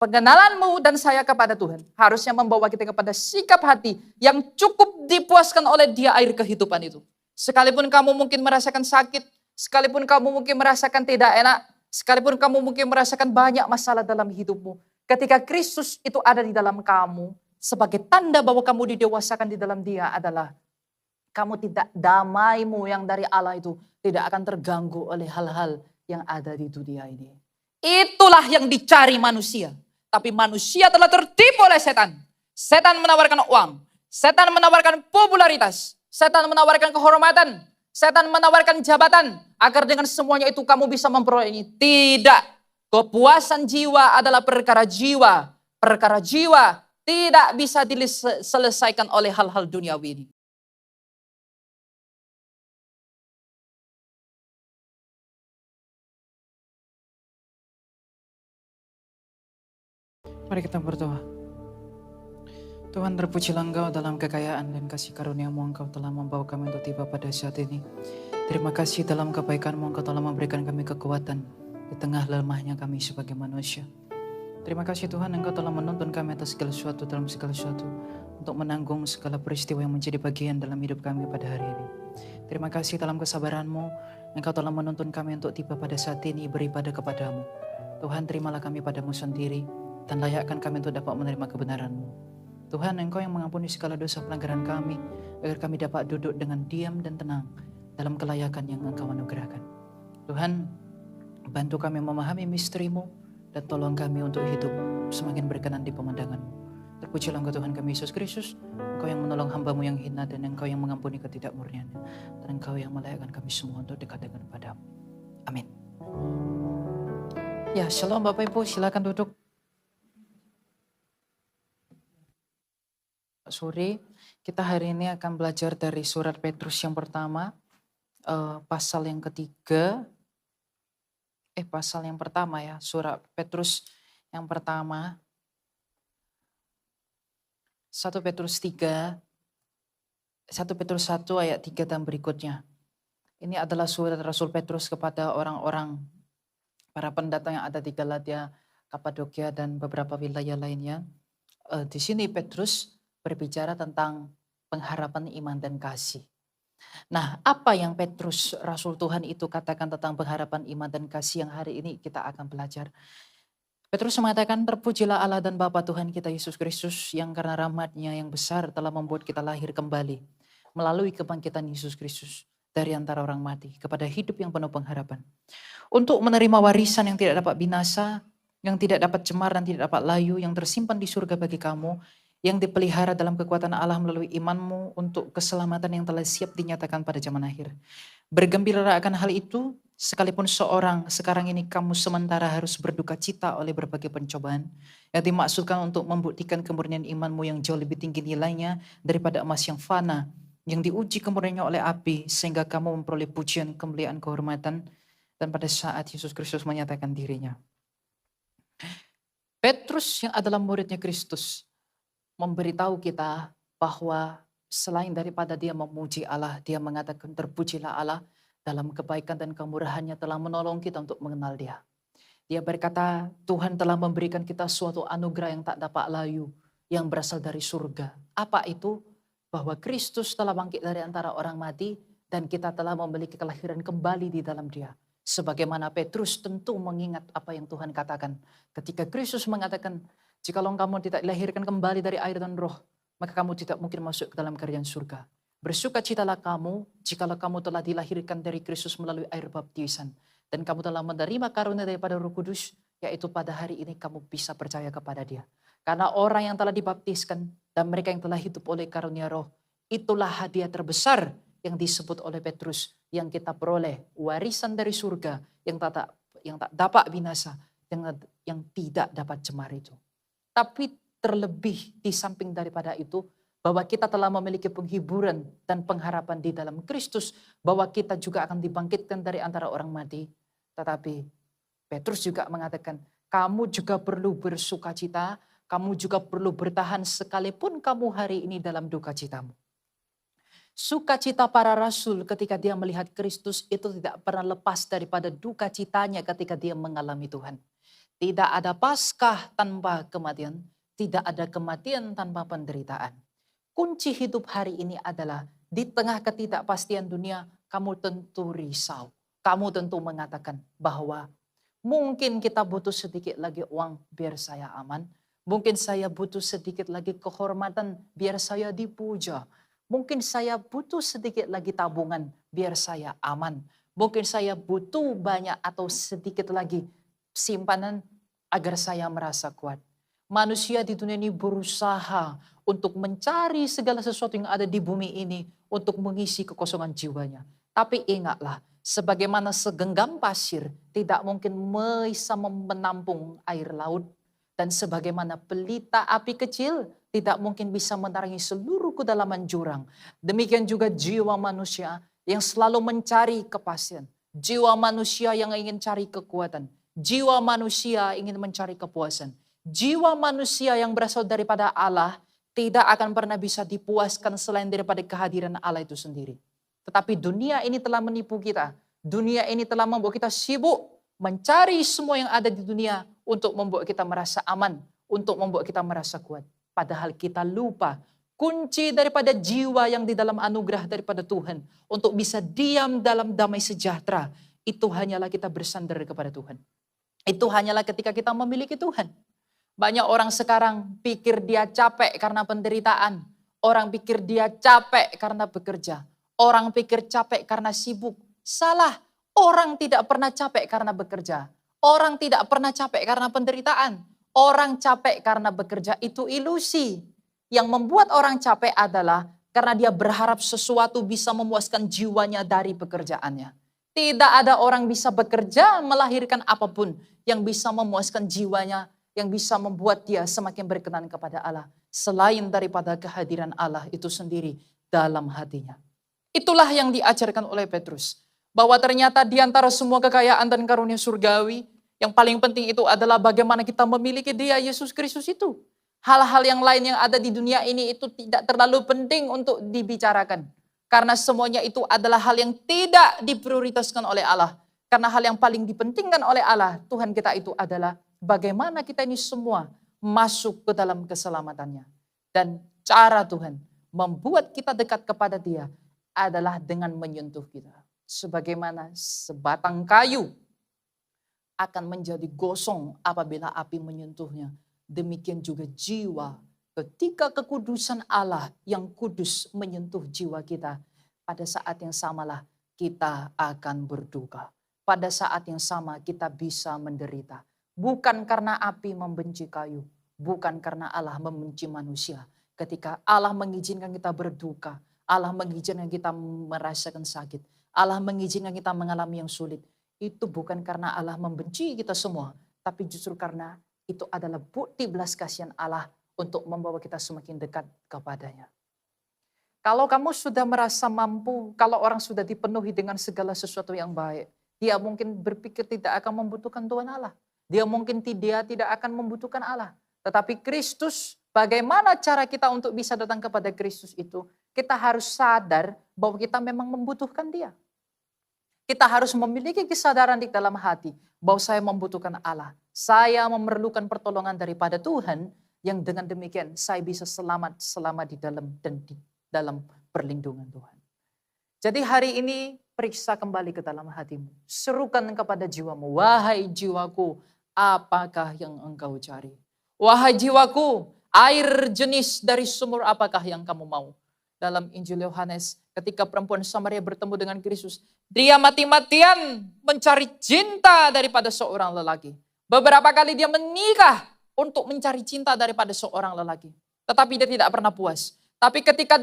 Pengenalanmu dan saya kepada Tuhan harusnya membawa kita kepada sikap hati yang cukup dipuaskan oleh Dia air kehidupan itu. Sekalipun kamu mungkin merasakan sakit, sekalipun kamu mungkin merasakan tidak enak, sekalipun kamu mungkin merasakan banyak masalah dalam hidupmu. Ketika Kristus itu ada di dalam kamu, sebagai tanda bahwa kamu didewasakan di dalam Dia adalah kamu tidak, damaimu yang dari Allah itu tidak akan terganggu oleh hal-hal yang ada di dunia ini. Itulah yang dicari manusia. Tapi manusia telah tertipu oleh setan. Setan menawarkan uang. Setan menawarkan popularitas. Setan menawarkan kehormatan. Setan menawarkan jabatan. Agar dengan semuanya itu kamu bisa memperoleh. Tidak. Kepuasan jiwa adalah perkara jiwa. Perkara jiwa tidak bisa diselesaikan oleh hal-hal duniawi ini. Mari kita berdoa. Tuhan, terpujilah Engkau dalam kekayaan dan kasih karunia-Mu, Engkau telah membawa kami untuk tiba pada saat ini. Terima kasih dalam kebaikan-Mu, Engkau telah memberikan kami kekuatan di tengah lemahnya kami sebagai manusia. Terima kasih Tuhan, Engkau telah menuntun kami atas segala sesuatu dalam segala sesuatu untuk menanggung segala peristiwa yang menjadi bagian dalam hidup kami pada hari ini. Terima kasih dalam kesabaran-Mu, Engkau telah menuntun kami untuk tiba pada saat ini beribadah kepada-Mu. Tuhan, terimalah kami padamu sendiri dan layakkan kami untuk dapat menerima kebenaran-Mu. Tuhan, Engkau yang mengampuni segala dosa pelanggaran kami, agar kami dapat duduk dengan diam dan tenang dalam kelayakan yang Engkau anugerahkan. Tuhan, bantu kami memahami misteri-Mu dan tolong kami untuk hidup semakin berkenan di pemandangan-Mu. Terpujilah Engkau Tuhan kami Yesus Kristus, Engkau yang menolong hamba-Mu yang hina dan Engkau yang mengampuni ketidakmurniannya, dan Engkau yang melayakkan kami semua untuk dekat dengan Padamu. Amin. Ya, shalom Bapak Ibu, silakan duduk. Sore, kita hari ini akan belajar dari surat Petrus yang pertama, pasal yang ketiga, pasal yang pertama ya, surat Petrus yang pertama, 1 Petrus 3, 1 Petrus 1 ayat 3 dan berikutnya. Ini adalah surat Rasul Petrus kepada orang-orang, para pendatang yang ada di Galatia, Kapadokia dan beberapa wilayah lainnya. Di sini Petrus berbicara tentang pengharapan iman dan kasih. Nah, apa yang Petrus Rasul Tuhan itu katakan tentang pengharapan iman dan kasih yang hari ini kita akan belajar. Petrus mengatakan, terpujilah Allah dan Bapa Tuhan kita Yesus Kristus yang karena rahmat-Nya yang besar telah membuat kita lahir kembali melalui kebangkitan Yesus Kristus dari antara orang mati kepada hidup yang penuh pengharapan. Untuk menerima warisan yang tidak dapat binasa, yang tidak dapat cemar dan tidak dapat layu, yang tersimpan di surga bagi kamu, yang dipelihara dalam kekuatan Allah melalui imanmu untuk keselamatan yang telah siap dinyatakan pada zaman akhir. Bergembiralah akan hal itu, sekalipun sekarang ini kamu sementara harus berduka cita oleh berbagai pencobaan, yang dimaksudkan untuk membuktikan kemurnian imanmu yang jauh lebih tinggi nilainya daripada emas yang fana, yang diuji kemurniannya oleh api, sehingga kamu memperoleh pujian, kemuliaan, kehormatan, dan pada saat Yesus Kristus menyatakan dirinya. Petrus yang adalah muridnya Kristus, memberitahu kita bahwa selain daripada dia memuji Allah, dia mengatakan terpujilah Allah dalam kebaikan dan kemurahannya telah menolong kita untuk mengenal Dia. Dia berkata Tuhan telah memberikan kita suatu anugerah yang tak dapat layu yang berasal dari surga. Apa itu? Bahwa Kristus telah bangkit dari antara orang mati dan kita telah memiliki kelahiran kembali di dalam Dia. Sebagaimana Petrus tentu mengingat apa yang Tuhan katakan ketika Kristus mengatakan, jikalau kamu tidak dilahirkan kembali dari air dan roh, maka kamu tidak mungkin masuk ke dalam kerajaan surga. Bersukacitalah kamu, jikalau kamu telah dilahirkan dari Kristus melalui air baptisan, dan kamu telah menerima karunia daripada Roh Kudus, yaitu pada hari ini kamu bisa percaya kepada Dia. Karena orang yang telah dibaptiskan dan mereka yang telah hidup oleh karunia Roh, itulah hadiah terbesar yang disebut oleh Petrus, yang kita peroleh, warisan dari surga yang tak dapat binasa, yang tidak dapat cemar itu. Tapi terlebih di samping daripada itu, bahwa kita telah memiliki penghiburan dan pengharapan di dalam Kristus, bahwa kita juga akan dibangkitkan dari antara orang mati. Tetapi Petrus juga mengatakan, kamu juga perlu bersukacita, kamu juga perlu bertahan sekalipun kamu hari ini dalam duka citamu. Sukacita para rasul ketika dia melihat Kristus itu tidak pernah lepas daripada duka citanya ketika dia mengalami Tuhan. Tidak ada Paskah tanpa kematian, tidak ada kematian tanpa penderitaan. Kunci hidup hari ini adalah di tengah ketidakpastian dunia, kamu tentu risau. Kamu tentu mengatakan bahwa mungkin kita butuh sedikit lagi uang biar saya aman. Mungkin saya butuh sedikit lagi kehormatan biar saya dipuja. Mungkin saya butuh sedikit lagi tabungan biar saya aman. Mungkin saya butuh banyak atau sedikit lagi simpanan agar saya merasa kuat. Manusia di dunia ini berusaha untuk mencari segala sesuatu yang ada di bumi ini untuk mengisi kekosongan jiwanya. Tapi ingatlah, sebagaimana segenggam pasir tidak mungkin bisa menampung air laut, dan sebagaimana pelita api kecil tidak mungkin bisa menerangi seluruh kedalaman jurang. Demikian juga jiwa manusia yang selalu mencari kepastian. Jiwa manusia yang ingin cari kekuatan. Jiwa manusia ingin mencari kepuasan. Jiwa manusia yang berasal daripada Allah tidak akan pernah bisa dipuaskan selain daripada kehadiran Allah itu sendiri. Tetapi dunia ini telah menipu kita. Dunia ini telah membuat kita sibuk mencari semua yang ada di dunia untuk membuat kita merasa aman, untuk membuat kita merasa kuat. Padahal kita lupa kunci daripada jiwa yang di dalam anugerah daripada Tuhan untuk bisa diam dalam damai sejahtera. Itu hanyalah kita bersandar kepada Tuhan. Itu hanyalah ketika kita memiliki Tuhan. Banyak orang sekarang pikir dia capek karena penderitaan. Orang pikir dia capek karena bekerja. Orang pikir capek karena sibuk. Salah. Orang tidak pernah capek karena bekerja. Orang tidak pernah capek karena penderitaan. Orang capek karena bekerja itu ilusi. Yang membuat orang capek adalah karena dia berharap sesuatu bisa memuaskan jiwanya dari pekerjaannya. Tidak ada orang bisa bekerja melahirkan apapun yang bisa memuaskan jiwanya, yang bisa membuat dia semakin berkenan kepada Allah. Selain daripada kehadiran Allah itu sendiri dalam hatinya. Itulah yang diajarkan oleh Petrus. Bahwa ternyata di antara semua kekayaan dan karunia surgawi, yang paling penting itu adalah bagaimana kita memiliki Dia, Yesus Kristus itu. Hal-hal yang lain yang ada di dunia ini itu tidak terlalu penting untuk dibicarakan. Karena semuanya itu adalah hal yang tidak diprioritaskan oleh Allah. Karena hal yang paling dipentingkan oleh Allah, Tuhan kita itu adalah bagaimana kita ini semua masuk ke dalam keselamatannya. Dan cara Tuhan membuat kita dekat kepada Dia adalah dengan menyentuh kita. Sebagaimana sebatang kayu akan menjadi gosong apabila api menyentuhnya. Demikian juga jiwa, ketika kekudusan Allah yang kudus menyentuh jiwa kita, pada saat yang samalah kita akan berduka. Pada saat yang sama kita bisa menderita. Bukan karena api membenci kayu, bukan karena Allah membenci manusia. Ketika Allah mengizinkan kita berduka, Allah mengizinkan kita merasakan sakit, Allah mengizinkan kita mengalami yang sulit, itu bukan karena Allah membenci kita semua, tapi justru karena itu adalah bukti belas kasihan Allah untuk membawa kita semakin dekat kepadanya. Kalau kamu sudah merasa mampu, kalau orang sudah dipenuhi dengan segala sesuatu yang baik, dia mungkin berpikir tidak akan membutuhkan Tuhan Allah. Dia mungkin tidak akan membutuhkan Allah. Tetapi Kristus, bagaimana cara kita untuk bisa datang kepada Kristus itu? Kita harus sadar bahwa kita memang membutuhkan Dia. Kita harus memiliki kesadaran di dalam hati bahwa saya membutuhkan Allah. Saya memerlukan pertolongan daripada Tuhan, yang dengan demikian saya bisa selamat selama di dalam dan di dalam perlindungan Tuhan. Jadi hari ini periksa kembali ke dalam hatimu. Serukan kepada jiwamu, wahai jiwaku, apakah yang engkau cari? Wahai jiwaku, air jenis dari sumur apakah yang kamu mau? Dalam Injil Yohanes, ketika perempuan Samaria bertemu dengan Kristus, dia mati-matian mencari cinta daripada seorang lelaki. Beberapa kali dia menikah untuk mencari cinta daripada seorang lelaki. Tetapi dia tidak pernah puas. Tapi ketika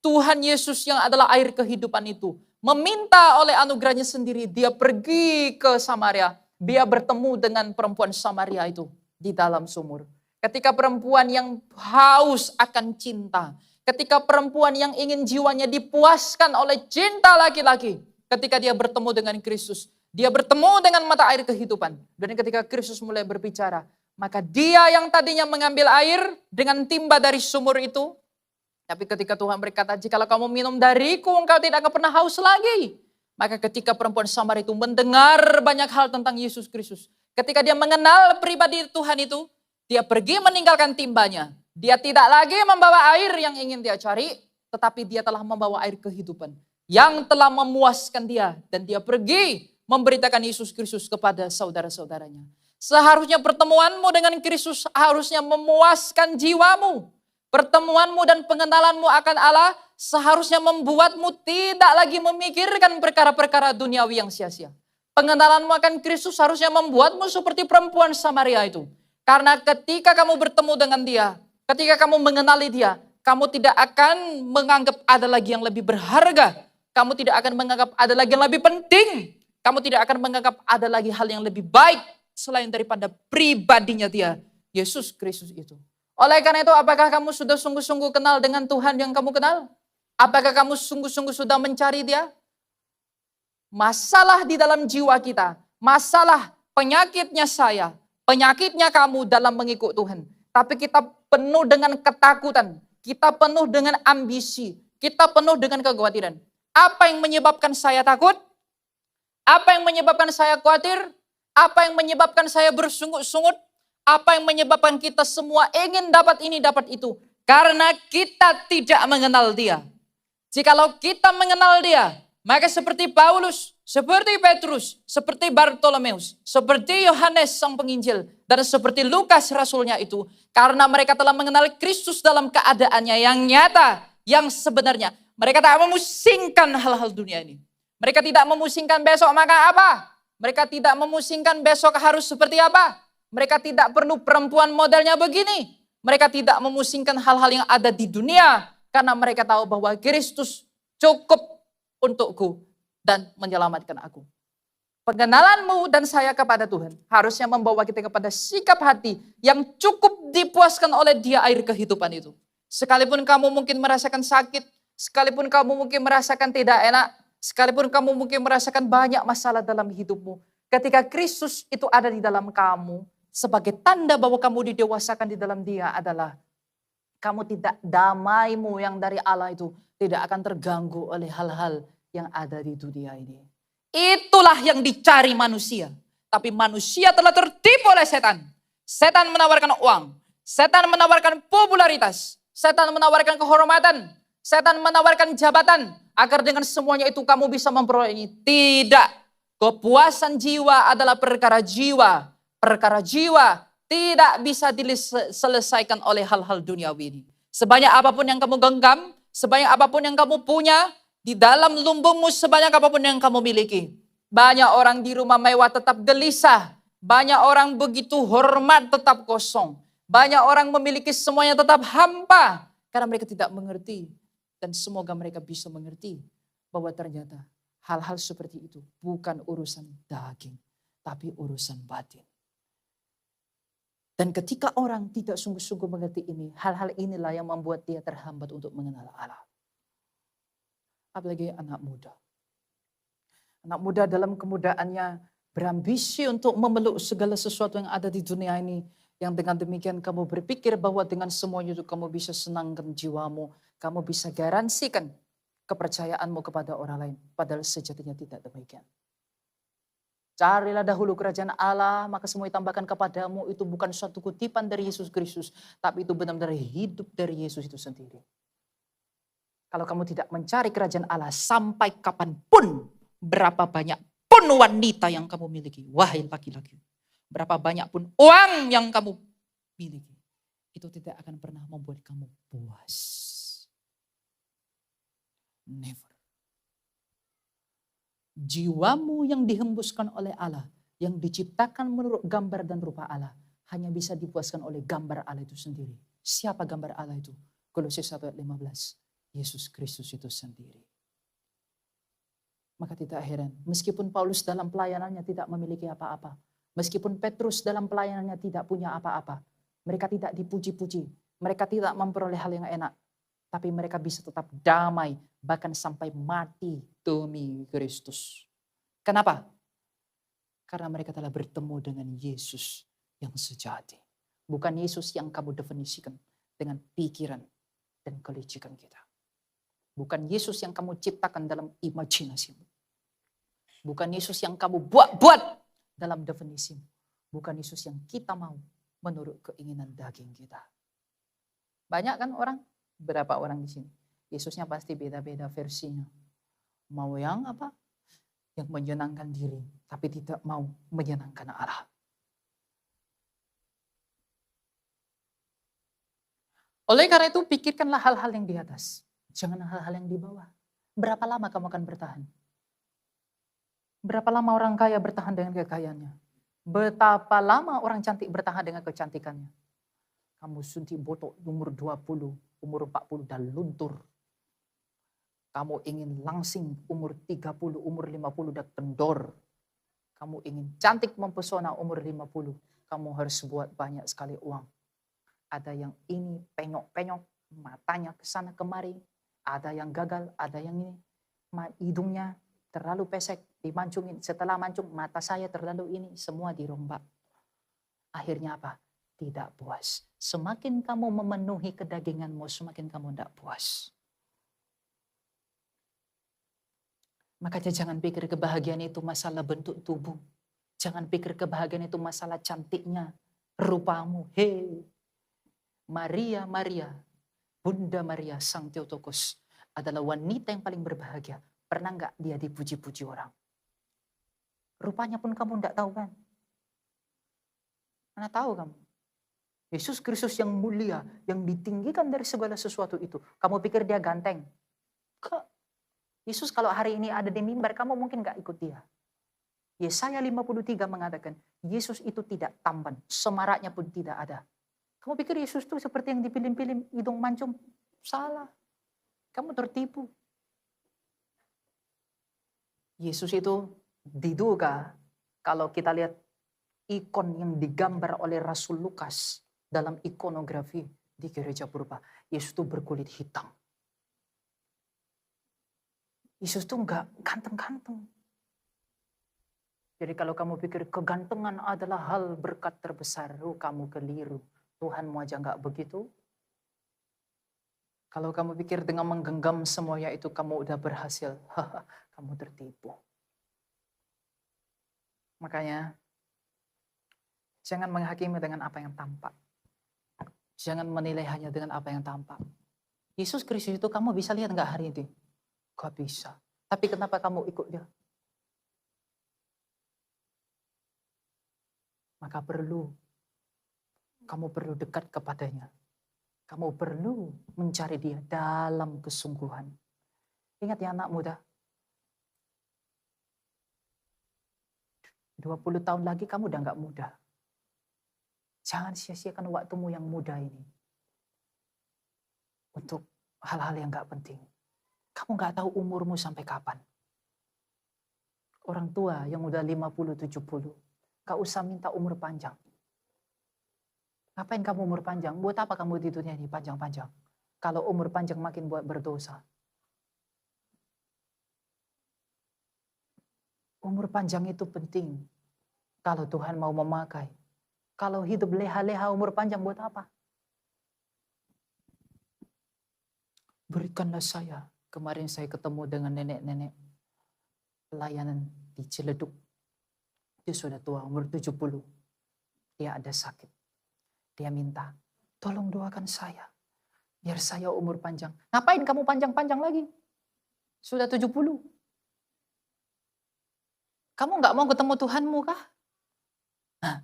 Tuhan Yesus yang adalah air kehidupan itu meminta oleh anugerahnya sendiri, dia pergi ke Samaria. Dia bertemu dengan perempuan Samaria itu di dalam sumur. Ketika perempuan yang haus akan cinta, ketika perempuan yang ingin jiwanya dipuaskan oleh cinta laki-laki, ketika dia bertemu dengan Kristus, dia bertemu dengan mata air kehidupan. Dan ketika Kristus mulai berbicara, maka dia yang tadinya mengambil air dengan timba dari sumur itu, tapi ketika Tuhan berkata, jikalau kamu minum dariku, engkau tidak akan pernah haus lagi. Maka ketika perempuan Samaria itu mendengar banyak hal tentang Yesus Kristus, Ketika dia mengenal pribadi Tuhan itu, dia pergi meninggalkan timbanya. Dia tidak lagi membawa air yang ingin dia cari, tetapi dia telah membawa air kehidupan yang telah memuaskan dia. Dan dia pergi memberitakan Yesus Kristus kepada saudara-saudaranya. Seharusnya pertemuanmu dengan Kristus harusnya memuaskan jiwamu. Pertemuanmu dan pengenalanmu akan Allah seharusnya membuatmu tidak lagi memikirkan perkara-perkara duniawi yang sia-sia. Pengenalanmu akan Kristus harusnya membuatmu seperti perempuan Samaria itu. Karena ketika kamu bertemu dengan dia, ketika kamu mengenali dia, kamu tidak akan menganggap ada lagi yang lebih berharga. Kamu tidak akan menganggap ada lagi yang lebih penting. Kamu tidak akan menganggap ada lagi hal yang lebih baik selain daripada pribadinya dia, Yesus Kristus itu. Oleh karena itu, apakah kamu sudah sungguh-sungguh kenal dengan Tuhan yang kamu kenal? Apakah kamu sungguh-sungguh sudah mencari dia? Masalah di dalam jiwa kita, masalah penyakitnya saya, penyakitnya kamu dalam mengikut Tuhan. Tapi kita penuh dengan ketakutan, kita penuh dengan ambisi, kita penuh dengan kekhawatiran. Apa yang menyebabkan saya takut? Apa yang menyebabkan saya khawatir? Apa yang menyebabkan saya bersungut-sungut? Apa yang menyebabkan kita semua ingin dapat ini, dapat itu? Karena kita tidak mengenal dia. Jikalau kita mengenal dia, maka seperti Paulus, seperti Petrus, seperti Bartolomeus, seperti Yohanes sang penginjil, dan seperti Lukas rasulnya itu, karena mereka telah mengenal Kristus dalam keadaannya yang nyata, yang sebenarnya. Mereka tak memusingkan hal-hal dunia ini. Mereka tidak memusingkan besok maka apa. Mereka tidak memusingkan besok harus seperti apa. Mereka tidak perlu perempuan modelnya begini. Mereka tidak memusingkan hal-hal yang ada di dunia. Karena mereka tahu bahwa Kristus cukup untukku dan menyelamatkan aku. Pengenalanmu dan saya kepada Tuhan harusnya membawa kita kepada sikap hati yang cukup dipuaskan oleh dia air kehidupan itu. Sekalipun kamu mungkin merasakan sakit, sekalipun kamu mungkin merasakan tidak enak, sekalipun kamu mungkin merasakan banyak masalah dalam hidupmu. Ketika Kristus itu ada di dalam kamu, sebagai tanda bahwa kamu didewasakan di dalam dia adalah kamu tidak, damaimu yang dari Allah itu tidak akan terganggu oleh hal-hal yang ada di dunia ini. Itulah yang dicari manusia. Tapi manusia telah tertipu oleh setan. Setan menawarkan uang. Setan menawarkan popularitas. Setan menawarkan kehormatan. Setan menawarkan jabatan. Agar dengan semuanya itu kamu bisa memperoleh. Tidak. Kepuasan jiwa adalah perkara jiwa. Perkara jiwa tidak bisa diselesaikan oleh hal-hal duniawi ini. Sebanyak apapun yang kamu genggam, sebanyak apapun yang kamu punya, di dalam lumbungmu sebanyak apapun yang kamu miliki. Banyak orang di rumah mewah tetap gelisah. Banyak orang begitu hormat tetap kosong. Banyak orang memiliki semuanya tetap hampa. Karena mereka tidak mengerti. Dan semoga mereka bisa mengerti bahwa ternyata hal-hal seperti itu bukan urusan daging, tapi urusan batin. Dan ketika orang tidak sungguh-sungguh mengerti ini, hal-hal inilah yang membuat dia terhambat untuk mengenal Allah. Apalagi anak muda. Anak muda dalam kemudaannya berambisi untuk memeluk segala sesuatu yang ada di dunia ini. Yang dengan demikian kamu berpikir bahwa dengan semuanya itu kamu bisa senangkan jiwamu. Kamu bisa garansikan kepercayaanmu kepada orang lain. Padahal sejatinya tidak demikian. Carilah dahulu kerajaan Allah, maka semua ditambahkan kepadamu. Itu bukan suatu kutipan dari Yesus Kristus, tapi itu benar-benar hidup dari Yesus itu sendiri. Kalau kamu tidak mencari kerajaan Allah sampai kapanpun, berapa banyak pun wanita yang kamu miliki, wahai laki-laki, berapa banyak pun uang yang kamu miliki, itu tidak akan pernah membuat kamu puas. Never. Jiwamu yang dihembuskan oleh Allah, yang diciptakan menurut gambar dan rupa Allah, hanya bisa dipuaskan oleh gambar Allah itu sendiri. Siapa gambar Allah itu? Kolose 1:15. Yesus Kristus itu sendiri. Maka tidak heran, meskipun Paulus dalam pelayanannya tidak memiliki apa-apa, meskipun Petrus dalam pelayanannya tidak punya apa-apa, mereka tidak dipuji-puji, mereka tidak memperoleh hal yang enak, tapi mereka bisa tetap damai, bahkan sampai mati demi Kristus. Kenapa? Karena mereka telah bertemu dengan Yesus yang sejati. Bukan Yesus yang kamu definisikan dengan pikiran dan kelicikan kita. Bukan Yesus yang kamu ciptakan dalam imajinasimu. Bukan Yesus yang kamu buat-buat dalam definisimu. Bukan Yesus yang kita mau menurut keinginan daging kita. Banyak kan orang? Berapa orang di sini? Yesusnya pasti beda-beda versinya. Mau yang apa? Yang menyenangkan diri, tapi tidak mau menyenangkan Allah. Oleh karena itu, pikirkanlah hal-hal yang di atas. Jangan hal-hal yang di bawah. Berapa lama kamu akan bertahan? Berapa lama orang kaya bertahan dengan kekayaannya? Betapa lama orang cantik bertahan dengan kecantikannya? Kamu suntik botok umur 20, umur 40 dan luntur. Kamu ingin langsing umur 30, umur 50 dan kendor. Kamu ingin cantik mempesona umur 50. Kamu harus buat banyak sekali uang. Ada yang ini penyok-penyok, matanya ke sana kemari. Ada yang gagal, ada yang ini. Hidungnya terlalu pesek, dimancungin. Setelah mancung, mata saya terlalu ini. Semua dirombak. Akhirnya apa? Tidak puas. Semakin kamu memenuhi kedaginganmu, semakin kamu tidak puas. Makanya jangan pikir kebahagiaan itu masalah bentuk tubuh. Jangan pikir kebahagiaan itu masalah cantiknya, rupamu. Hei, Maria, Bunda Maria Sang Theotokos adalah wanita yang paling berbahagia. Pernah nggak dia dipuji-puji orang? Rupanya pun kamu nggak tahu kan? Mana tahu kamu? Yesus Kristus yang mulia, yang ditinggikan dari segala sesuatu itu. Kamu pikir dia ganteng? Kok? Yesus kalau hari ini ada di mimbar, kamu mungkin nggak ikut dia. Yesaya 53 mengatakan, Yesus itu tidak tampan, semaraknya pun tidak ada. Kamu pikir Yesus itu seperti yang di film-film hidung mancung? Salah. Kamu tertipu. Yesus itu diduga, kalau kita lihat ikon yang digambar oleh Rasul Lukas dalam ikonografi di gereja purba, Yesus itu berkulit hitam. Yesus itu enggak ganteng-ganteng. Jadi kalau kamu pikir kegantengan adalah hal berkat terbesar, kamu keliru. Tuhanmu aja enggak begitu. Kalau kamu pikir dengan menggenggam semuanya itu kamu udah berhasil, kamu tertipu. Makanya jangan menghakimi dengan apa yang tampak. Jangan menilai hanya dengan apa yang tampak. Yesus Kristus itu kamu bisa lihat enggak hari ini? Gak bisa. Tapi kenapa kamu ikut dia? Maka kamu perlu dekat kepadanya. Kamu perlu mencari dia dalam kesungguhan. Ingat ya anak muda. 20 tahun lagi kamu udah gak muda. Jangan sia-siakan waktumu yang muda ini. Untuk hal-hal yang gak penting. Kamu gak tahu umurmu sampai kapan. Orang tua yang udah 50-70. Gak usah minta umur panjang. Ngapain kamu umur panjang? Buat apa kamu di dunia ini panjang-panjang? Kalau umur panjang makin buat berdosa. Umur panjang itu penting. Kalau Tuhan mau memakai. Kalau hidup leha-leha umur panjang buat apa? Berikanlah saya. Kemarin saya ketemu dengan nenek-nenek pelayanan di Ciledug. Dia sudah tua, umur 70. Dia ada sakit. Dia minta, tolong doakan saya. Biar saya umur panjang. Ngapain kamu panjang-panjang lagi? Sudah 70. Kamu nggak mau ketemu Tuhanmu kah? Nah,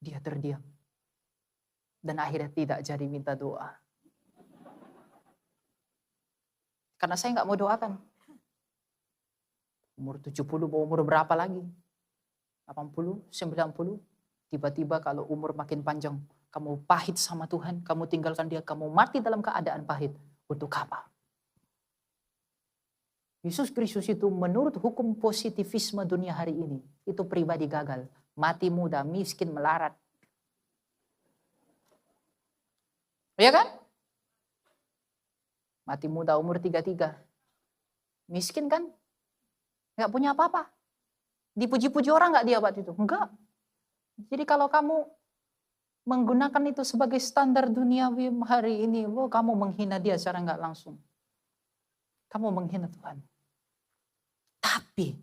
dia terdiam. Dan akhirnya tidak jadi minta doa. Karena saya nggak mau doakan. Umur 70 mau umur berapa lagi? 80, 90. Tiba-tiba kalau umur makin panjang, kamu pahit sama Tuhan, kamu tinggalkan dia, kamu mati dalam keadaan pahit. Untuk apa? Yesus Kristus itu menurut hukum positivisme dunia hari ini, itu pribadi gagal. Mati muda, miskin, melarat. Iya kan? Mati muda umur 33. Miskin kan? Nggak punya apa-apa. Dipuji-puji orang nggak dia waktu itu? Enggak. Jadi kalau kamu menggunakan itu sebagai standar duniawi hari ini, kamu menghina dia secara nggak langsung. Kamu menghina Tuhan. Tapi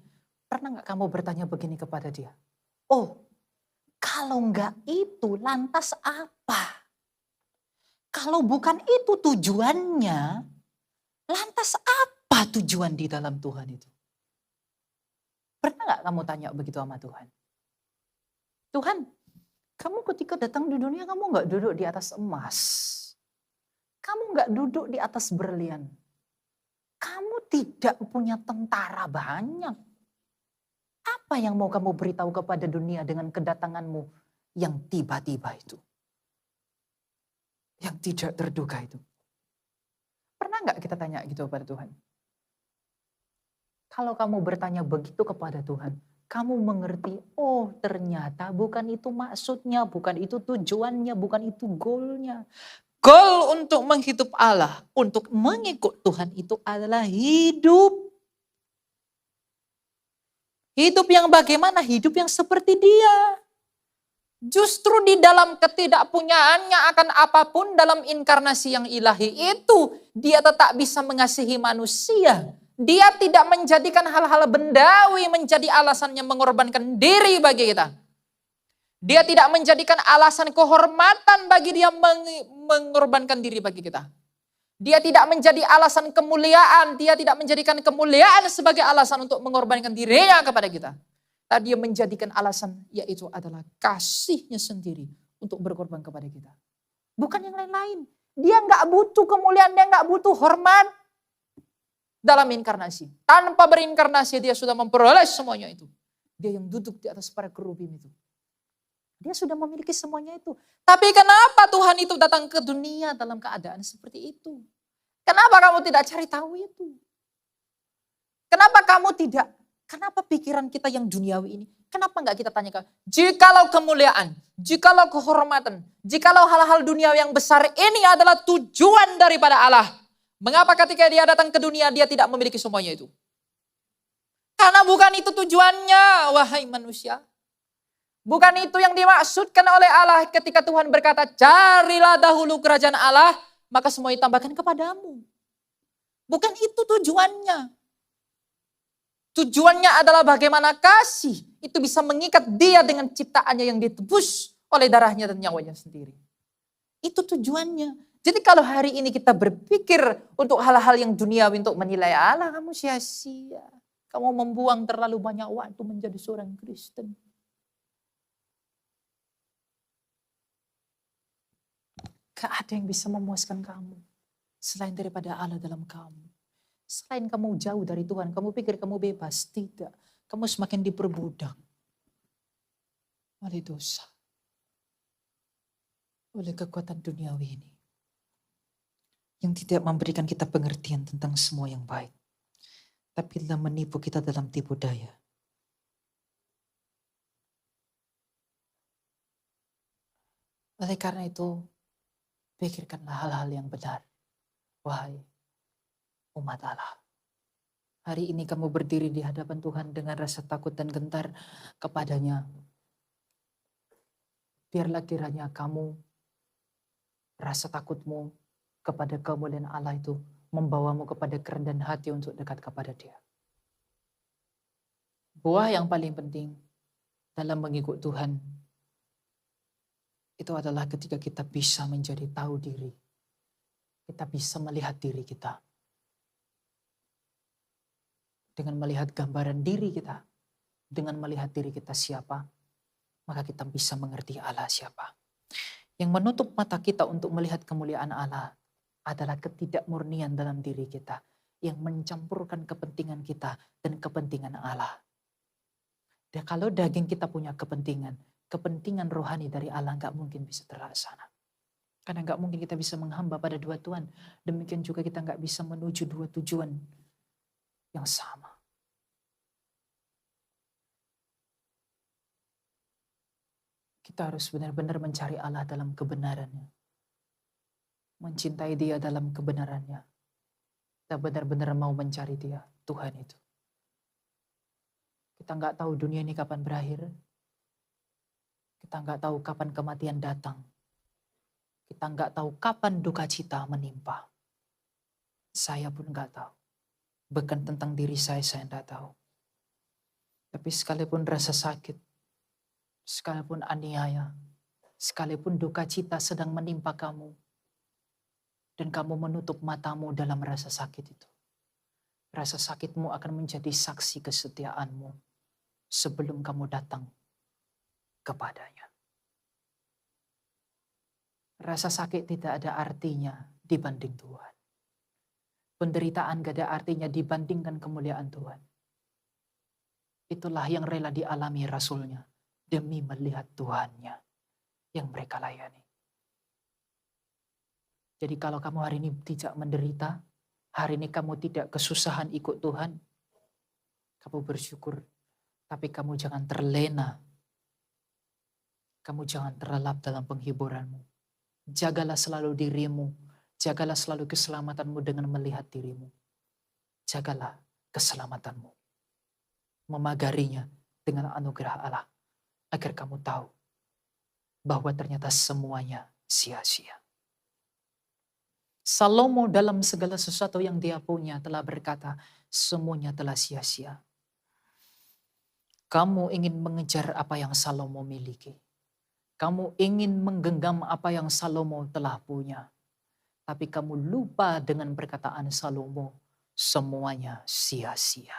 pernah nggak kamu bertanya begini kepada dia? Oh, Kalau enggak itu, lantas apa? Kalau bukan itu tujuannya, lantas apa tujuan di dalam Tuhan itu? Pernah nggak kamu tanya begitu sama Tuhan? Tuhan, kamu ketika datang di dunia kamu nggak duduk di atas emas. Kamu nggak duduk di atas berlian. Kamu tidak punya tentara banyak. Apa yang mau kamu beritahu kepada dunia dengan kedatanganmu yang tiba-tiba itu? Yang tidak terduga itu. Pernah nggak kita tanya gitu kepada Tuhan? Kalau kamu bertanya begitu kepada Tuhan, kamu mengerti, oh ternyata bukan itu maksudnya, bukan itu tujuannya, bukan itu goalnya. Goal untuk menghidup Allah, untuk mengikut Tuhan itu adalah hidup. Hidup yang bagaimana? Hidup yang seperti Dia. Justru di dalam ketidakpunyaannya akan apapun dalam inkarnasi yang ilahi itu, Dia tetap bisa mengasihi manusia. Dia tidak menjadikan hal-hal bendawi menjadi alasannya mengorbankan diri bagi kita. Dia tidak menjadikan alasan kehormatan bagi Dia mengorbankan diri bagi kita. Dia tidak menjadi alasan kemuliaan. Dia tidak menjadikan kemuliaan sebagai alasan untuk mengorbankan dirinya kepada kita. Tapi Dia menjadikan alasan, yaitu adalah kasihnya sendiri untuk berkorban kepada kita. Bukan yang lain-lain. Dia nggak butuh kemuliaan, Dia nggak butuh hormat dalam inkarnasi. Tanpa berinkarnasi Dia sudah memperoleh semuanya itu. Dia yang duduk di atas para kerubim itu. Dia sudah memiliki semuanya itu. Tapi kenapa Tuhan itu datang ke dunia dalam keadaan seperti itu? Kenapa kamu tidak cari tahu itu? Kenapa kamu tidak? Kenapa pikiran kita yang duniawi ini? Kenapa enggak kita tanyakan? Jikalau kemuliaan, jikalau kehormatan, jikalau hal-hal dunia yang besar ini adalah tujuan daripada Allah. Mengapa ketika Dia datang ke dunia Dia tidak memiliki semuanya itu? Karena bukan itu tujuannya, wahai manusia. Bukan itu yang dimaksudkan oleh Allah ketika Tuhan berkata, carilah dahulu kerajaan Allah, maka semua ditambahkan kepadamu. Bukan itu tujuannya. Tujuannya adalah bagaimana kasih itu bisa mengikat Dia dengan ciptaannya yang ditebus oleh darahnya dan nyawanya sendiri. Itu tujuannya. Jadi kalau hari ini kita berpikir untuk hal-hal yang duniawi untuk menilai Allah, kamu sia-sia. Kamu membuang terlalu banyak waktu menjadi seorang Kristen. Gak ada yang bisa memuaskan kamu selain daripada Allah dalam kamu. Selain kamu jauh dari Tuhan, kamu pikir kamu bebas. Tidak, kamu semakin diperbudak oleh dosa, oleh kekuatan duniawi ini. Yang tidak memberikan kita pengertian tentang semua yang baik. Tapi telah menipu kita dalam tipu daya. Oleh karena itu, pikirkanlah hal-hal yang benar. Wahai umat Allah. Hari ini kamu berdiri di hadapan Tuhan dengan rasa takut dan gentar kepadanya. Biarlah kiranya kamu, rasa takutmu kepada kemuliaan Allah itu membawamu kepada kerendahan hati untuk dekat kepada Dia. Buah yang paling penting dalam mengikut Tuhan itu adalah ketika kita bisa menjadi tahu diri. Kita bisa melihat diri kita. Dengan melihat gambaran diri kita. Dengan melihat diri kita siapa. Maka kita bisa mengerti Allah siapa. Yang menutup mata kita untuk melihat kemuliaan Allah adalah ketidakmurnian dalam diri kita. Yang mencampurkan kepentingan kita dan kepentingan Allah. Dan kalau daging kita punya kepentingan rohani dari Allah nggak mungkin bisa terlaksana. Karena nggak mungkin kita bisa menghamba pada dua Tuhan. Demikian juga kita nggak bisa menuju dua tujuan yang sama. Kita harus benar-benar mencari Allah dalam kebenarannya. Mencintai Dia dalam kebenarannya. Kita benar-benar mau mencari Dia, Tuhan itu. Kita nggak tahu dunia ini kapan berakhir. Kita nggak tahu kapan kematian datang. Kita nggak tahu kapan duka cita menimpa. Saya pun nggak tahu. Bahkan tentang diri saya nggak tahu. Tapi sekalipun rasa sakit, sekalipun aniaya, sekalipun duka cita sedang menimpa kamu, dan kamu menutup matamu dalam rasa sakit itu. Rasa sakitmu akan menjadi saksi kesetiaanmu sebelum kamu datang kepadanya. Rasa sakit tidak ada artinya dibanding Tuhan. Penderitaan gak ada artinya dibandingkan kemuliaan Tuhan. Itulah yang rela dialami rasulnya demi melihat Tuhannya yang mereka layani. Jadi kalau kamu hari ini tidak menderita, hari ini kamu tidak kesusahan ikut Tuhan, kamu bersyukur. Tapi kamu jangan terlena. Kamu jangan terlelap dalam penghiburanmu. Jagalah selalu dirimu. Jagalah selalu keselamatanmu dengan melihat dirimu. Jagalah keselamatanmu. Memagarinya dengan anugerah Allah. Agar kamu tahu bahwa ternyata semuanya sia-sia. Salomo dalam segala sesuatu yang dia punya telah berkata, semuanya telah sia-sia. Kamu ingin mengejar apa yang Salomo miliki. Kamu ingin menggenggam apa yang Salomo telah punya. Tapi kamu lupa dengan perkataan Salomo, semuanya sia-sia.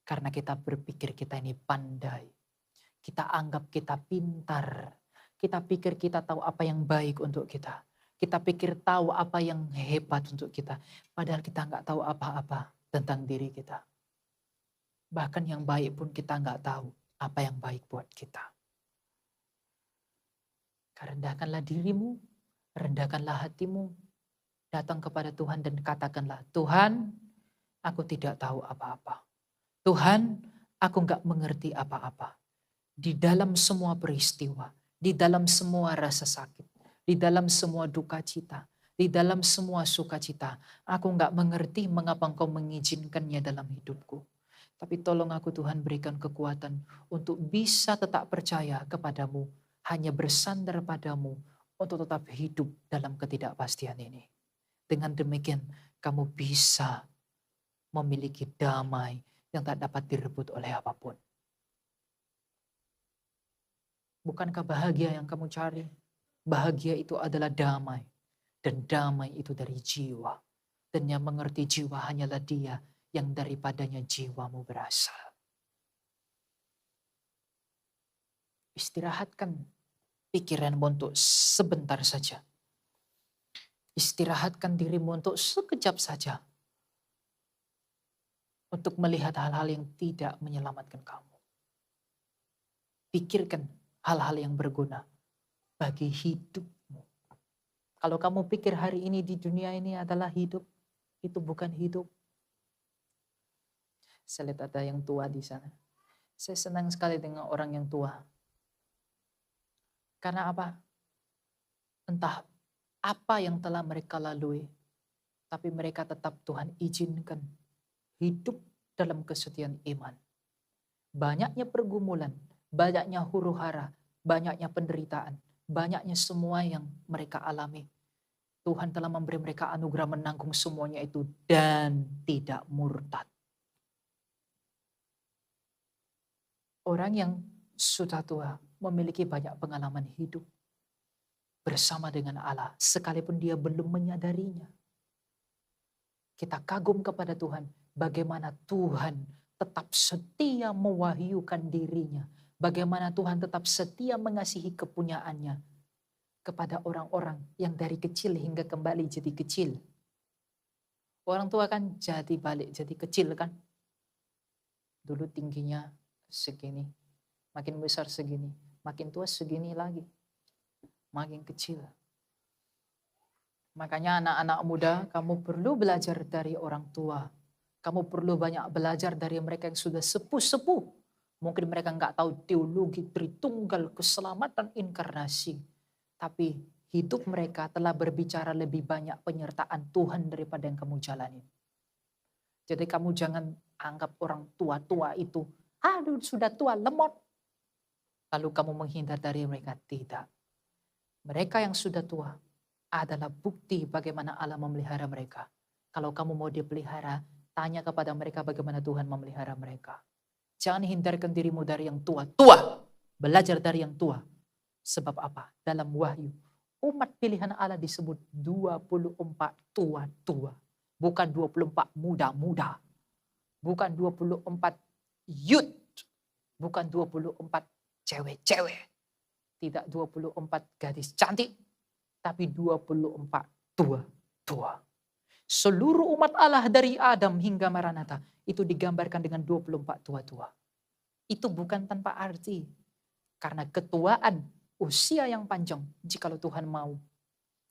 Karena kita berpikir kita ini pandai. Kita anggap kita pintar. Kita pikir kita tahu apa yang baik untuk kita. Kita pikir tahu apa yang hebat untuk kita. Padahal kita nggak tahu apa-apa tentang diri kita. Bahkan yang baik pun kita nggak tahu apa yang baik buat kita. Rendahkanlah dirimu, rendahkanlah hatimu, datang kepada Tuhan dan katakanlah, Tuhan, aku tidak tahu apa-apa. Tuhan, aku nggak mengerti apa-apa. Di dalam semua peristiwa, di dalam semua rasa sakit, di dalam semua duka cita, di dalam semua sukacita, aku nggak mengerti mengapa Engkau mengizinkannya dalam hidupku. Tapi tolong aku Tuhan berikan kekuatan untuk bisa tetap percaya kepadamu, hanya bersandar padamu untuk tetap hidup dalam ketidakpastian ini. Dengan demikian kamu bisa memiliki damai yang tak dapat direbut oleh apapun. Bukankah bahagia yang kamu cari? Bahagia itu adalah damai. Dan damai itu dari jiwa. Dan yang mengerti jiwa hanyalah Dia yang daripadanya jiwamu berasal. Istirahatkan pikiranmu untuk sebentar saja. Istirahatkan dirimu untuk sekejap saja. Untuk melihat hal-hal yang tidak menyelamatkan kamu. Pikirkan hal-hal yang berguna bagi hidupmu. Kalau kamu pikir hari ini di dunia ini adalah hidup, itu bukan hidup. Saya lihat ada yang tua di sana. Saya senang sekali dengan orang yang tua. Karena apa? Entah apa yang telah mereka lalui, tapi mereka tetap Tuhan izinkan hidup dalam kesetiaan iman. Banyaknya pergumulan, banyaknya huru-hara, banyaknya penderitaan, banyaknya semua yang mereka alami. Tuhan telah memberi mereka anugerah menanggung semuanya itu dan tidak murtad. Orang yang sudah tua memiliki banyak pengalaman hidup bersama dengan Allah sekalipun dia belum menyadarinya. Kita kagum kepada Tuhan bagaimana Tuhan tetap setia mewahyukan dirinya. Bagaimana Tuhan tetap setia mengasihi kepunyaannya kepada orang-orang yang dari kecil hingga kembali jadi kecil. Orang tua kan jadi balik jadi kecil kan. Dulu tingginya segini, makin besar segini, makin tua segini lagi, makin kecil. Makanya anak-anak muda, kamu perlu belajar dari orang tua. Kamu perlu banyak belajar dari mereka yang sudah sepuh-sepuh. Mungkin mereka nggak tahu teologi Tritunggal, keselamatan inkarnasi. Tapi hidup mereka telah berbicara lebih banyak penyertaan Tuhan daripada yang kamu jalani. Jadi kamu jangan anggap orang tua-tua itu, aduh sudah tua, lemot. Lalu kamu menghindar dari mereka. Tidak. Mereka yang sudah tua adalah bukti bagaimana Allah memelihara mereka. Kalau kamu mau dipelihara, tanya kepada mereka bagaimana Tuhan memelihara mereka. Jangan hindarkan dirimu dari yang tua. Tua, belajar dari yang tua. Sebab apa? Dalam Wahyu, umat pilihan Allah disebut 24 tua-tua. Bukan 24 muda-muda. Bukan 24 youth. Bukan 24 cewek-cewek. Tidak 24 gadis cantik. Tapi 24 tua-tua. Seluruh umat Allah dari Adam hingga Maranatha itu digambarkan dengan 24 tua-tua. Itu bukan tanpa arti. Karena ketuaan, usia yang panjang, jikalau Tuhan mau,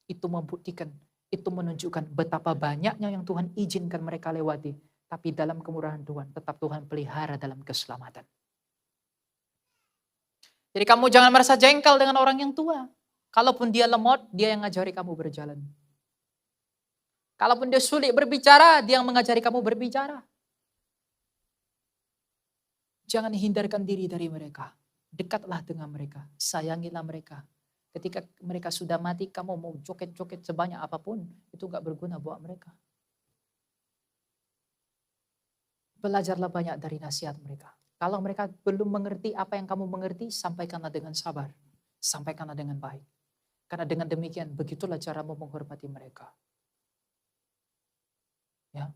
itu membuktikan, itu menunjukkan betapa banyaknya yang Tuhan izinkan mereka lewati. Tapi dalam kemurahan Tuhan, tetap Tuhan pelihara dalam keselamatan. Jadi kamu jangan merasa jengkel dengan orang yang tua. Kalaupun dia lemot, dia yang ngajari kamu berjalan. Kalaupun dia sulit berbicara, dia yang mengajari kamu berbicara. Jangan hindarkan diri dari mereka. Dekatlah dengan mereka. Sayangilah mereka. Ketika mereka sudah mati, kamu mau joget-joget sebanyak apapun, itu gak berguna buat mereka. Belajarlah banyak dari nasihat mereka. Kalau mereka belum mengerti apa yang kamu mengerti, sampaikanlah dengan sabar. Sampaikanlah dengan baik. Karena dengan demikian, begitulah caramu menghormati mereka. Ya.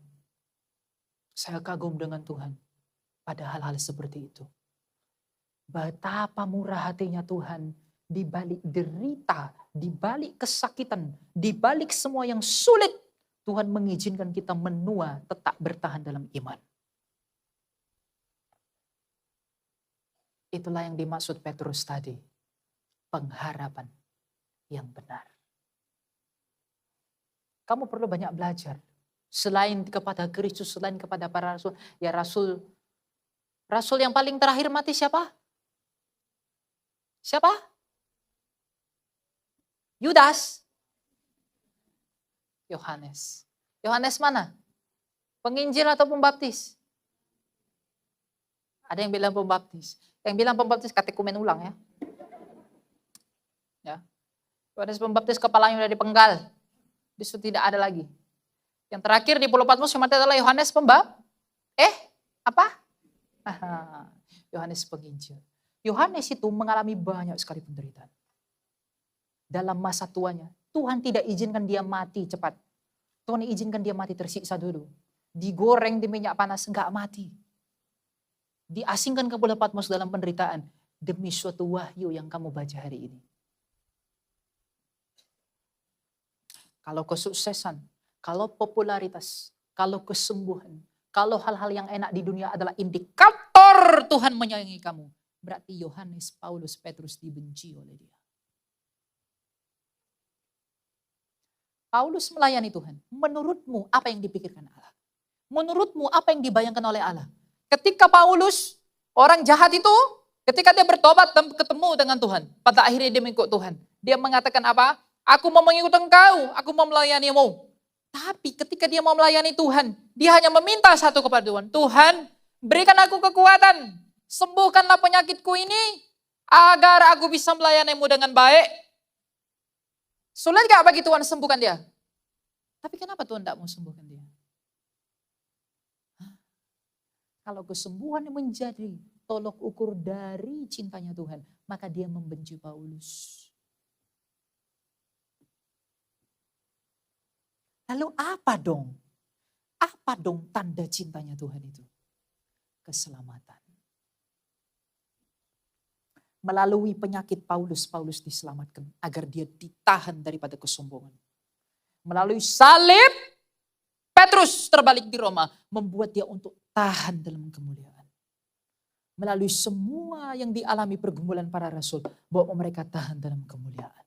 Saya kagum dengan Tuhan pada hal-hal seperti itu. Betapa murah hatinya Tuhan di balik derita, di balik kesakitan, di balik semua yang sulit, Tuhan mengizinkan kita menua tetap bertahan dalam iman. Itulah yang dimaksud Petrus tadi. Pengharapan yang benar. Kamu perlu banyak belajar. Selain kepada Kristus, selain kepada para rasul. Ya rasul yang paling terakhir mati siapa? Siapa? Yudas. Yohanes. Yohanes mana? Penginjil atau pembaptis? Ada yang bilang pembaptis. Yang bilang pembaptis katekumen ulang ya. Ya. Yohanes pembaptis kepalanya udah dipenggal. Itu tidak ada lagi. Yang terakhir di Pulau Patmos yang mati adalah Yohanes apa? Yohanes penginjil. Yohanes itu mengalami banyak sekali penderitaan. Dalam masa tuanya, Tuhan tidak izinkan dia mati cepat. Tuhan izinkan dia mati tersiksa dulu. Digoreng di minyak panas, enggak mati. Diasingkan ke Pulau Patmos dalam penderitaan. Demi suatu wahyu yang kamu baca hari ini. Kalau kesuksesan, kalau popularitas, kalau kesembuhan, kalau hal-hal yang enak di dunia adalah indikator Tuhan menyayangi kamu. Berarti Yohanes, Paulus, Petrus dibenci oleh dia. Paulus melayani Tuhan. Menurutmu apa yang dipikirkan Allah? Menurutmu apa yang dibayangkan oleh Allah? Ketika Paulus, orang jahat itu, ketika dia bertobat dan ketemu dengan Tuhan, pada akhirnya dia mengikut Tuhan. Dia mengatakan apa? Aku mau mengikut engkau, aku mau melayanimu. Tapi ketika dia mau melayani Tuhan, dia hanya meminta satu kepada Tuhan. Tuhan, berikan aku kekuatan, sembuhkanlah penyakitku ini, agar aku bisa melayanimu dengan baik. Sulit gak bagi Tuhan sembuhkan dia? Tapi kenapa Tuhan tidak mau sembuhkan dia? Kalau kesembuhan menjadi tolok ukur dari cintanya Tuhan, maka dia membenci Paulus. Lalu apa dong? Apa dong tanda cintanya Tuhan itu? Keselamatan. Melalui penyakit Paulus diselamatkan agar dia ditahan daripada kesombongan. Melalui salib, Petrus terbalik di Roma, membuat dia untuk tahan dalam kemuliaan. Melalui semua yang dialami pergumulan para rasul, bahwa mereka tahan dalam kemuliaan.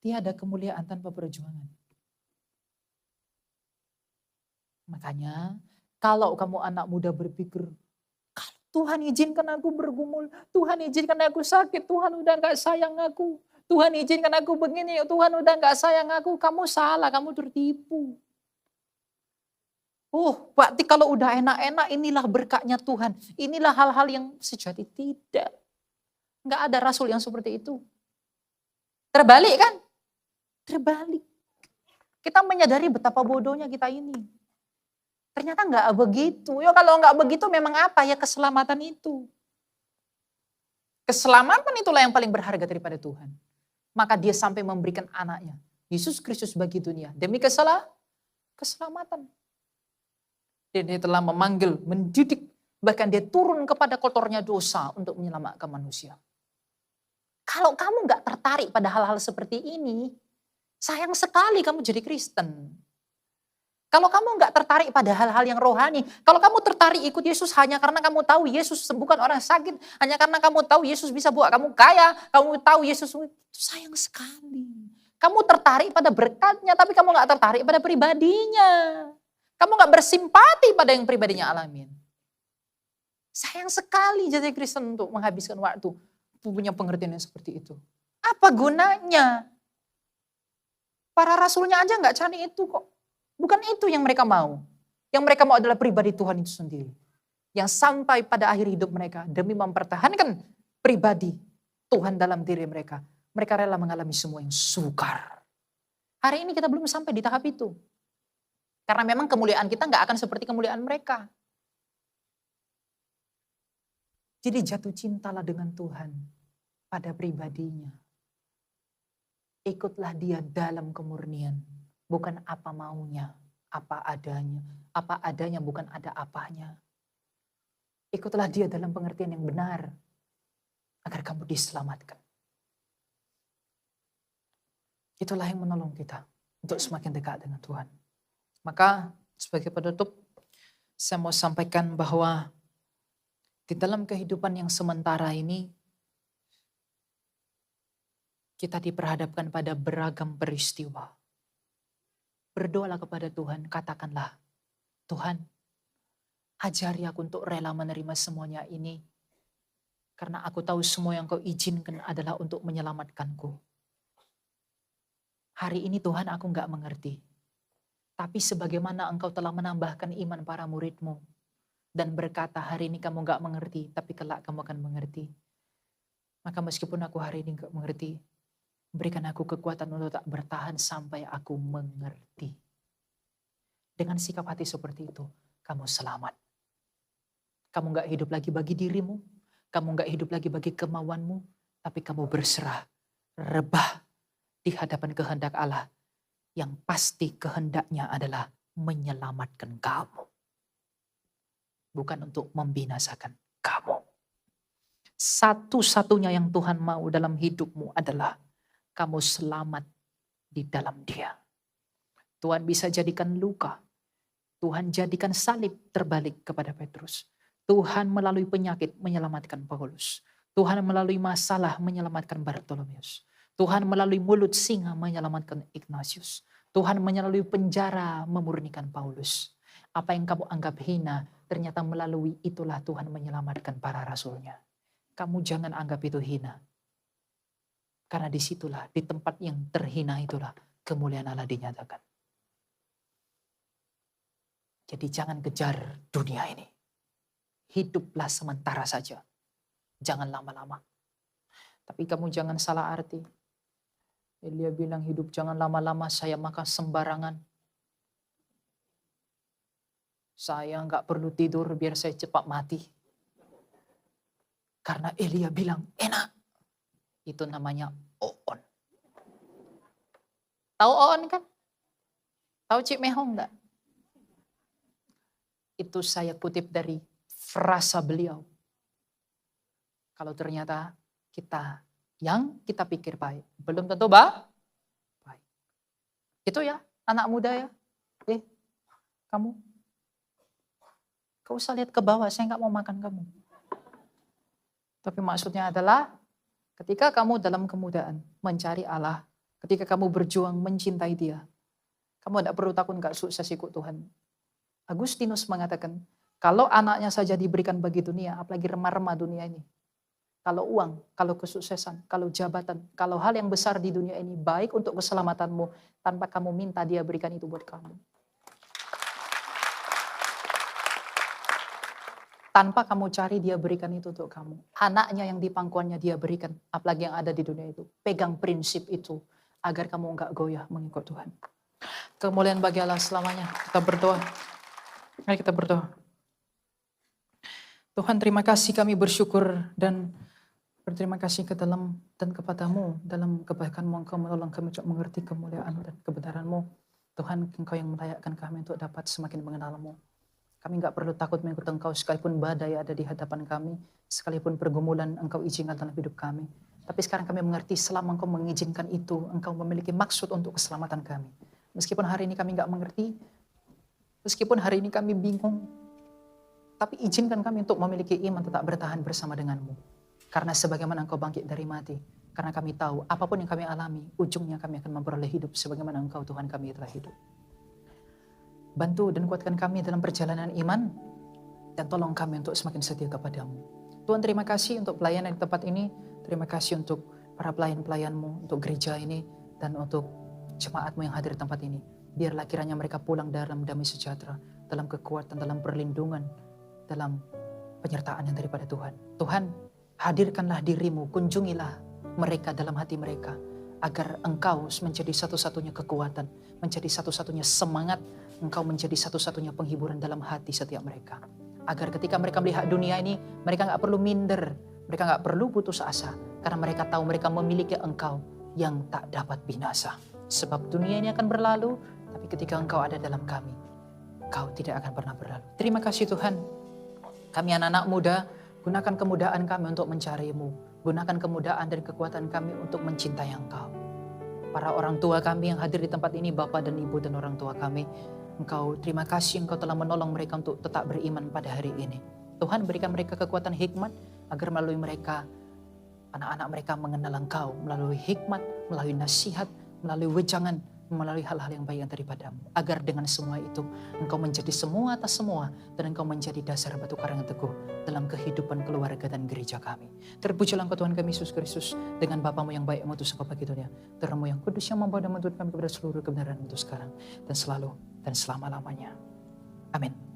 Tiada kemuliaan tanpa perjuangan. Makanya, kalau kamu anak muda berpikir, Tuhan izinkan aku bergumul, Tuhan izinkan aku sakit, Tuhan udah gak sayang aku. Tuhan izinkan aku begini, Tuhan udah gak sayang aku. Kamu salah, kamu tertipu. Berarti kalau udah enak-enak inilah berkatnya Tuhan. Inilah hal-hal yang sejati. Tidak. Gak ada rasul yang seperti itu. Terbalik kan? Terbalik. Kita menyadari betapa bodohnya kita ini. Ternyata nggak begitu. Ya kalau nggak begitu memang apa ya keselamatan itu. Keselamatan itulah yang paling berharga daripada Tuhan. Maka dia sampai memberikan anaknya, Yesus Kristus bagi dunia. Demi keselamatan. Dan dia telah memanggil, mendidik, bahkan dia turun kepada kotornya dosa untuk menyelamatkan manusia. Kalau kamu nggak tertarik pada hal-hal seperti ini, sayang sekali kamu jadi Kristen. Kalau kamu nggak tertarik pada hal-hal yang rohani, kalau kamu tertarik ikut Yesus hanya karena kamu tahu Yesus sembuhkan orang sakit, hanya karena kamu tahu Yesus bisa buat kamu kaya, kamu tahu Yesus, itu sayang sekali. Kamu tertarik pada berkatnya, tapi kamu nggak tertarik pada pribadinya. Kamu nggak bersimpati pada yang pribadinya alamin. Sayang sekali jadi Kristen untuk menghabiskan waktu punya pengertian yang seperti itu. Apa gunanya? Para rasulnya aja nggak cari itu kok. Bukan itu yang mereka mau. Yang mereka mau adalah pribadi Tuhan itu sendiri. Yang sampai pada akhir hidup mereka demi mempertahankan pribadi Tuhan dalam diri mereka. Mereka rela mengalami semua yang sukar. Hari ini kita belum sampai di tahap itu. Karena memang kemuliaan kita nggak akan seperti kemuliaan mereka. Jadi jatuh cintalah dengan Tuhan pada pribadinya. Ikutlah dia dalam kemurnian. Bukan apa maunya, apa adanya. Apa adanya bukan ada apanya. Ikutlah dia dalam pengertian yang benar. Agar kamu diselamatkan. Itulah yang menolong kita untuk semakin dekat dengan Tuhan. Maka sebagai penutup, saya mau sampaikan bahwa di dalam kehidupan yang sementara ini, kita diperhadapkan pada beragam peristiwa. Berdoalah kepada Tuhan, katakanlah, Tuhan, ajari aku untuk rela menerima semuanya ini. Karena aku tahu semua yang kau izinkan adalah untuk menyelamatkanku. Hari ini Tuhan aku gak mengerti. Tapi sebagaimana engkau telah menambahkan iman para muridmu. Dan berkata hari ini kamu gak mengerti, tapi kelak kamu akan mengerti. Maka meskipun aku hari ini gak mengerti, berikan aku kekuatan untuk tak bertahan sampai aku mengerti. Dengan sikap hati seperti itu, kamu selamat. Kamu gak hidup lagi bagi dirimu, kamu gak hidup lagi bagi kemauanmu, tapi kamu berserah, rebah di hadapan kehendak Allah. Yang pasti kehendaknya adalah menyelamatkan kamu. Bukan untuk membinasakan kamu. Satu-satunya yang Tuhan mau dalam hidupmu adalah kamu selamat di dalam Dia. Tuhan bisa jadikan luka. Tuhan jadikan salib terbalik kepada Petrus. Tuhan melalui penyakit menyelamatkan Paulus. Tuhan melalui masalah menyelamatkan Bartolomeus. Tuhan melalui mulut singa menyelamatkan Ignatius. Tuhan melalui penjara memurnikan Paulus. Apa yang kamu anggap hina, ternyata melalui itulah Tuhan menyelamatkan para rasulnya. Kamu jangan anggap itu hina. Karena disitulah, di tempat yang terhina itulah kemuliaan Allah dinyatakan. Jadi jangan kejar dunia ini. Hiduplah sementara saja. Jangan lama-lama. Tapi kamu jangan salah arti. Elia bilang hidup jangan lama-lama, saya makan sembarangan. Saya nggak perlu tidur biar saya cepat mati. Karena Elia bilang enak. Itu namanya Oon. Tahu Oon kan? Tahu Cik Mehong enggak? Itu saya kutip dari frasa beliau. Kalau ternyata kita yang kita pikir baik, belum tentu baik. Itu ya, anak muda ya. Kamu, kau usah lihat ke bawah, saya nggak mau makan kamu. Tapi maksudnya adalah, ketika kamu dalam kemudaan mencari Allah, ketika kamu berjuang mencintai Dia, kamu tidak perlu takut nggak sukses ikut Tuhan. Agustinus mengatakan, kalau anaknya saja diberikan bagi dunia, apalagi remah-remah dunia ini. Kalau uang, kalau kesuksesan, kalau jabatan, kalau hal yang besar di dunia ini baik untuk keselamatanmu, tanpa kamu minta Dia berikan itu buat kamu. Tanpa kamu cari Dia berikan itu untuk kamu. Anaknya yang di pangkuannya Dia berikan, apalagi yang ada di dunia itu. Pegang prinsip itu, agar kamu enggak goyah mengikut Tuhan. Kemuliaan bagi Allah selamanya. Kita berdoa. Mari kita berdoa. Tuhan, terima kasih, kami bersyukur dan berterima kasih ke dalam dan kepadamu. Dalam kebaikan-Mu Engkau menolong kami untuk mengerti kemuliaan dan kebenaran-Mu. Tuhan, Engkau yang melayakkan kami untuk dapat semakin mengenal-Mu. Kami enggak perlu takut mengikut Engkau sekalipun badai ada di hadapan kami, sekalipun pergumulan Engkau izinkan dalam hidup kami. Tapi sekarang kami mengerti selama Engkau mengizinkan itu, Engkau memiliki maksud untuk keselamatan kami. Meskipun hari ini kami enggak mengerti, meskipun hari ini kami bingung, tapi izinkan kami untuk memiliki iman tetap bertahan bersama denganmu. Karena sebagaimana Engkau bangkit dari mati, karena kami tahu apapun yang kami alami, ujungnya kami akan memperoleh hidup sebagaimana Engkau Tuhan kami telah hidup. Bantu dan kuatkan kami dalam perjalanan iman, dan tolong kami untuk semakin setia kepadamu. Tuhan, terima kasih untuk pelayanan di tempat ini, terima kasih untuk para pelayan-pelayan-Mu, untuk gereja ini, dan untuk jemaat-Mu yang hadir di tempat ini. Biarlah kiranya mereka pulang dalam damai sejahtera, dalam kekuatan, dalam perlindungan, dalam penyertaan yang daripada Tuhan. Tuhan, hadirkanlah diri-Mu, kunjungilah mereka dalam hati mereka, agar Engkau menjadi satu-satunya kekuatan, menjadi satu-satunya semangat, Engkau menjadi satu-satunya penghiburan dalam hati setiap mereka. Agar ketika mereka melihat dunia ini, mereka gak perlu minder, mereka gak perlu putus asa, karena mereka tahu mereka memiliki Engkau yang tak dapat binasa. Sebab dunia ini akan berlalu, tapi ketika Engkau ada dalam kami, Engkau tidak akan pernah berlalu. Terima kasih Tuhan. Kami anak-anak muda, gunakan kemudahan kami untuk mencari-Mu. Gunakan kemudahan dan kekuatan kami untuk mencintai Engkau. Para orang tua kami yang hadir di tempat ini, Bapak dan Ibu dan orang tua kami, Engkau, terima kasih Engkau telah menolong mereka untuk tetap beriman pada hari ini. Tuhan, berikan mereka kekuatan hikmat, agar melalui mereka, anak-anak mereka mengenal Engkau, melalui hikmat, melalui nasihat, melalui wejangan, melalui hal-hal yang baik yang daripadamu. Agar dengan semua itu, Engkau menjadi semua atas semua, dan Engkau menjadi dasar batu karang yang teguh dalam kehidupan keluarga dan gereja kami. Terpujilah Engkau Tuhan kami Yesus Kristus, dengan Bapa-Mu yang baik yang mengutus Engkau bagi dunia, Terang-Mu yang kudus yang membawa dan menuntun kami kepada seluruh kebenaran untuk sekarang, dan selalu, dan selama-lamanya. Amin.